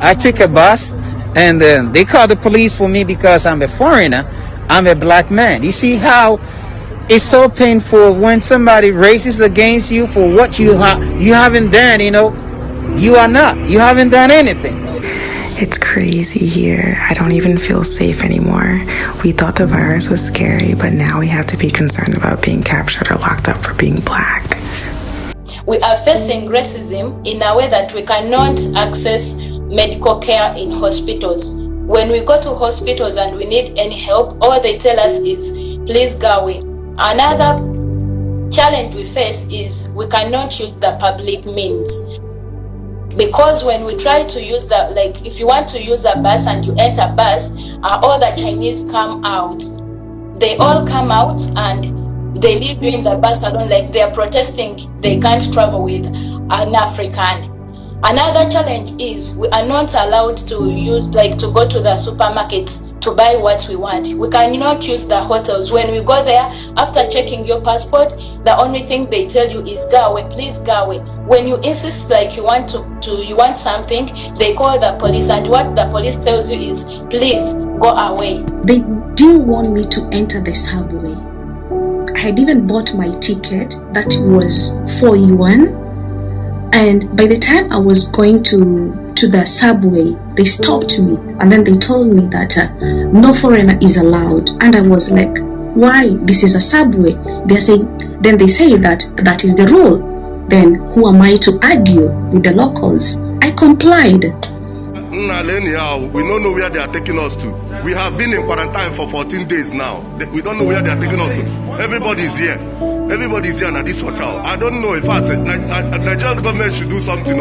I took a bus, and they called the police for me because I'm a foreigner. I'm a black man. You see how it's so painful when somebody races against you for what you haven't done. You haven't done anything. It's crazy here. I don't even feel safe anymore. We thought the virus was scary, but now we have to be concerned about being captured or locked up for being black. We are facing racism in a way that we cannot access medical care in hospitals. When we go to hospitals and we need any help, all they tell us is, please go away. Another challenge we face is we cannot use the public means. Because when we try to use if you want to use a bus and you enter a bus, all the Chinese come out. They all come out and they leave you in the bus alone, like they're protesting they can't travel with an African. Another challenge is we are not allowed to to go to the supermarket to buy what we want. We cannot use the hotels. When we go there, after checking your passport, the only thing they tell you is go away, please go away. When you insist you want something, they call the police, and what the police tells you is, please go away. They didn't want me to enter the subway. I had even bought my ticket that was 4 yuan, and by the time I was going to the subway, they stopped me, and then they told me that no foreigner is allowed. And I was like, why? This is a subway. They say that is the rule. Then who am I to argue with the locals? I complied. We don't know where they are taking us to. We have been in quarantine for 14 days now. We don't know where they are taking us to. Everybody is here. Everybody is here at this hotel. I don't know. In fact, the Nigerian government should do something.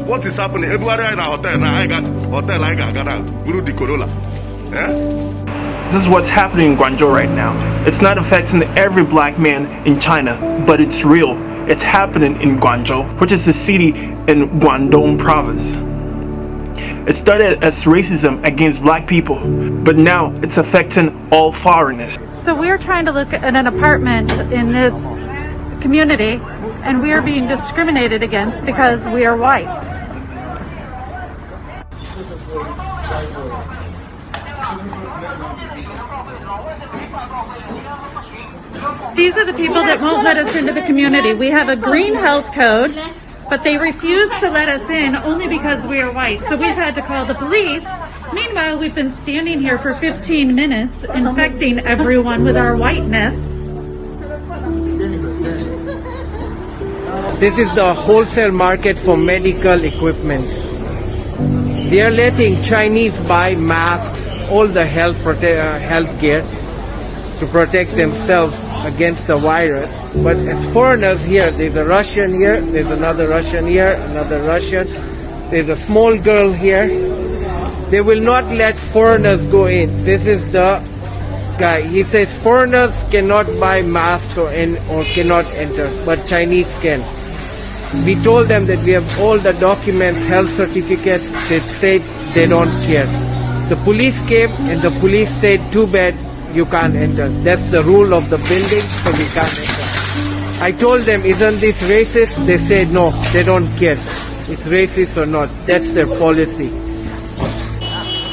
What is happening? Everybody in a hotel. Now I got out. Guru di Corolla. This is what's happening in Guangzhou right now. It's not affecting every black man in China, but it's real. It's happening in Guangzhou, which is a city in Guangdong province. It started as racism against black people, but now it's affecting all foreigners. So we're trying to look at an apartment in this community, and we are being discriminated against because we are white. These are the people that won't let us into the community. We have a green health code, but they refuse to let us in only because we are white. So we've had to call the police. Meanwhile, we've been standing here for 15 minutes, infecting everyone with our whiteness. This is the wholesale market for medical equipment. They are letting Chinese buy masks, all the health gear to protect themselves against the virus. But as foreigners here, there's a Russian here, there's another Russian here, another Russian, there's a small girl here. They will not let foreigners go in. This is the guy. He says foreigners cannot buy masks or cannot enter, but Chinese can. We told them that we have all the documents, health certificates. They said they don't care. The police came and the police said, too bad, you can't enter. That's the rule of the building, so we can't enter. I told them, isn't this racist? They said no, they don't care. It's racist or not. That's their policy.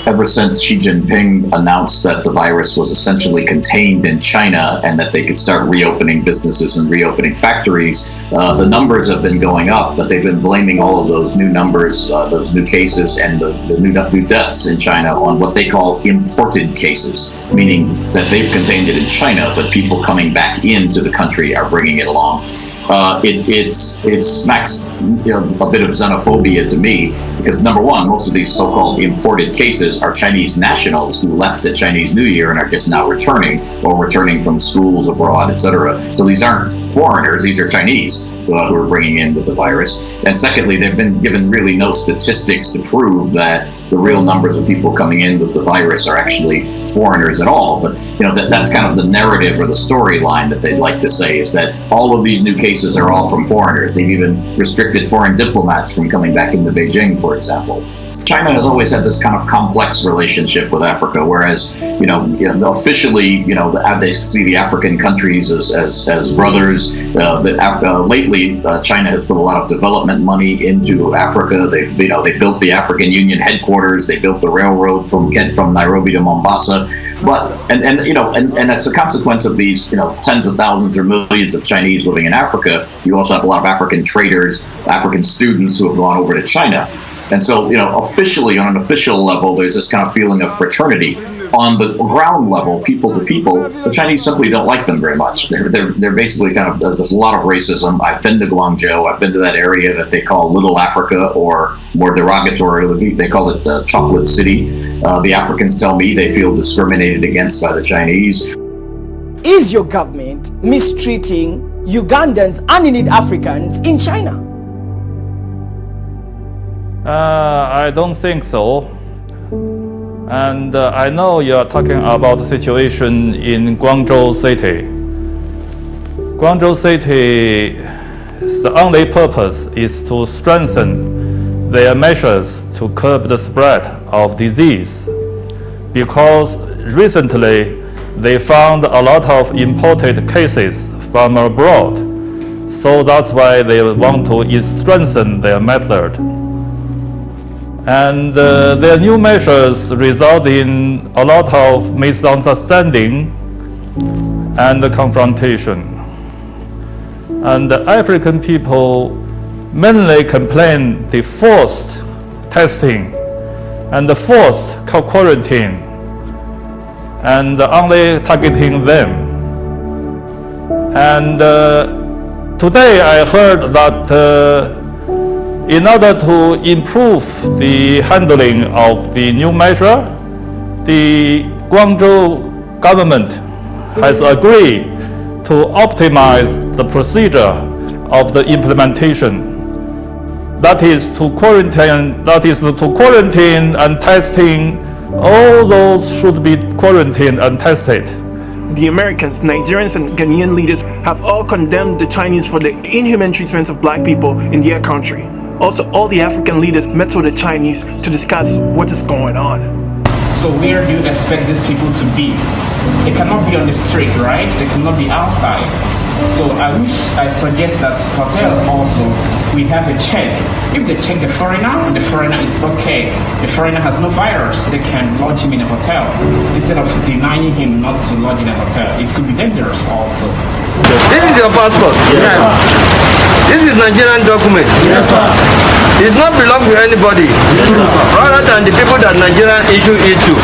Ever since Xi Jinping announced that the virus was essentially contained in China and that they could start reopening businesses and reopening factories, the numbers have been going up, but they've been blaming all of those new numbers, those new cases and the new deaths in China on what they call imported cases, meaning that they've contained it in China, but people coming back into the country are bringing it along. It smacks a bit of xenophobia to me, because number one, most of these so-called imported cases are Chinese nationals who left at Chinese New Year and are just now returning, or returning from schools abroad, etc. So these aren't foreigners, these are Chinese who are bringing in with the virus. And secondly, they've been given really no statistics to prove that the real numbers of people coming in with the virus are actually foreigners at all. But that's kind of the narrative or the storyline that they'd like to say, is that all of these new cases are all from foreigners. They've even restricted foreign diplomats from coming back into Beijing, for example. China has always had this kind of complex relationship with Africa, whereas, officially, they see the African countries as brothers. Lately, China has put a lot of development money into Africa. They built the African Union headquarters. They built the railroad from Nairobi to Mombasa. But and as a consequence of these, tens of thousands or millions of Chinese living in Africa, you also have a lot of African traders, African students who have gone over to China. And so, officially, on an official level, there's this kind of feeling of fraternity. On the ground level, people to people, the Chinese simply don't like them very much. They're basically there's a lot of racism. I've been to Guangzhou. I've been to that area that they call Little Africa, or more derogatorily, they call it the Chocolate City. The Africans tell me they feel discriminated against by the Chinese. Is your government mistreating Ugandans and indeed Africans in China? I don't think so. And I know you are talking about the situation in Guangzhou City. Guangzhou City, the only purpose is to strengthen their measures to curb the spread of disease. Because recently, they found a lot of imported cases from abroad. So that's why they want to strengthen their method. And their new measures result in a lot of misunderstanding and confrontation. And the African people mainly complain the forced testing and the forced quarantine and only targeting them. And today I heard that in order to improve the handling of the new measure, the Guangzhou government has agreed to optimize the procedure of the implementation. That is to quarantine and testing. All those should be quarantined and tested. The Americans, Nigerians, and Ghanaian leaders have all condemned the Chinese for the inhuman treatment of black people in their country. Also, all the African leaders met with the Chinese to discuss what is going on. So where do you expect these people to be? They cannot be on the street, right? They cannot be outside. So I suggest that hotels also, we have a check. If they check the foreigner is okay. The foreigner has no virus, they can lodge him in a hotel. Instead of denying him not to lodge in a hotel. It could be dangerous also. This is your passport? Yes. This is Nigerian document? Yes, sir. It does not belong to anybody, rather than the people that Nigeria issue it to.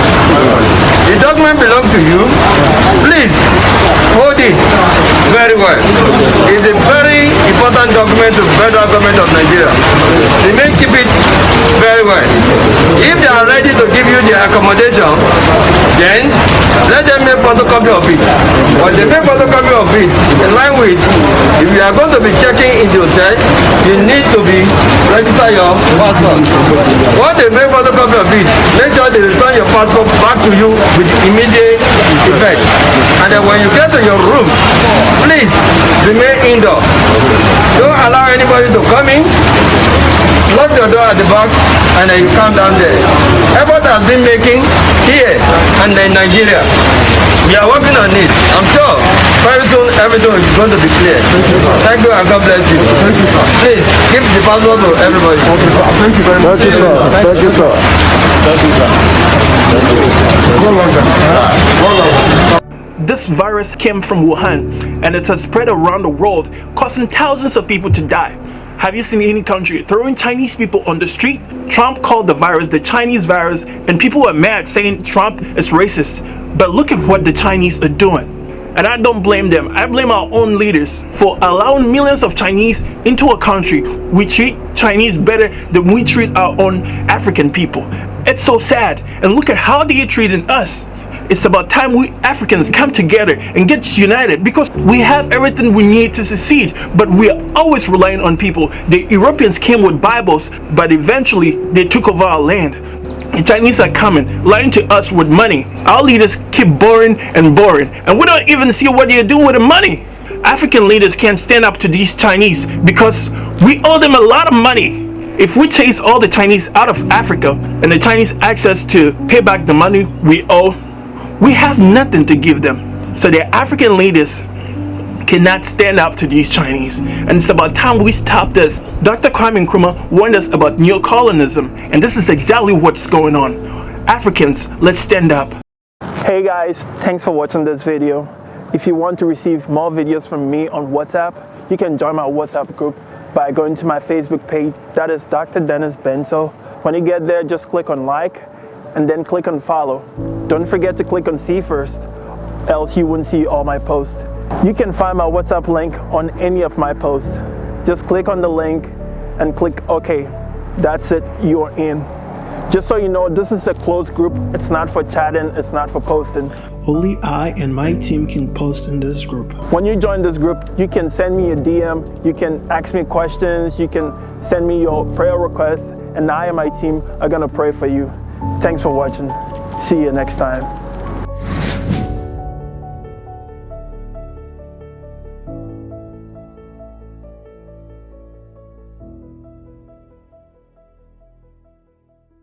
The document belongs to you. Please hold it very well. It's a very important document to the federal government of Nigeria. They may keep it very well. If they are ready to give you the accommodation, then let them make photocopy of it. When they make photocopy of it, in line with, if you are going to be checking in the hotel, you need to be register your passport. Once they make photocopy of it, make sure they return your passport back to you with immediate effect. And then when you get to your room, please remain indoor. Don't allow anybody to come in. Lock your door at the back and then you come down there. Effort has been making here and in Nigeria. We are working on it. I'm sure very soon everything is going to be clear. Thank you and God bless you. Thank you, sir. Please give the passport to everybody. Okay, sir. Thank you very much. Thank you, sir. Thank you, sir. Thank you, sir. This virus came from Wuhan and it has spread around the world, causing thousands of people to die. Have you seen any country throwing Chinese people on the street? Trump called the virus the Chinese virus and people are mad saying Trump is racist. But look at what the Chinese are doing. And I don't blame them. I blame our own leaders for allowing millions of Chinese into a country. We treat Chinese better than we treat our own African people. It's so sad. And look at how they are treating us. It's about time we Africans come together and get united because we have everything we need to succeed, but we are always relying on people. The Europeans came with Bibles, but eventually they took over our land. The Chinese are coming, lying to us with money. Our leaders keep borrowing and borrowing, and we don't even see what they're doing with the money. African leaders can't stand up to these Chinese because we owe them a lot of money. If we chase all the Chinese out of Africa and the Chinese access to pay back the money we owe, we have nothing to give them. So the African leaders cannot stand up to these Chinese, and it's about time we stop this. Dr. Kwame Nkrumah warned us about neocolonialism, and this is exactly what's going on. Africans, let's stand up. Hey guys, thanks for watching this video. If you want to receive more videos from me on WhatsApp, you can join my WhatsApp group by going to my Facebook page, that is Dr. Dennis Bento. When you get there, just click on like and then click on follow. Don't forget to click on see first, else you won't see all my posts. You can find my WhatsApp link on any of my posts. Just click on the link and click OK. That's it, you're in. Just so you know, this is a closed group. It's not for chatting, it's not for posting. Only I and my team can post in this group. When you join this group, you can send me a DM, you can ask me questions, you can send me your prayer requests, and I and my team are gonna pray for you. Thanks for watching. See you next time.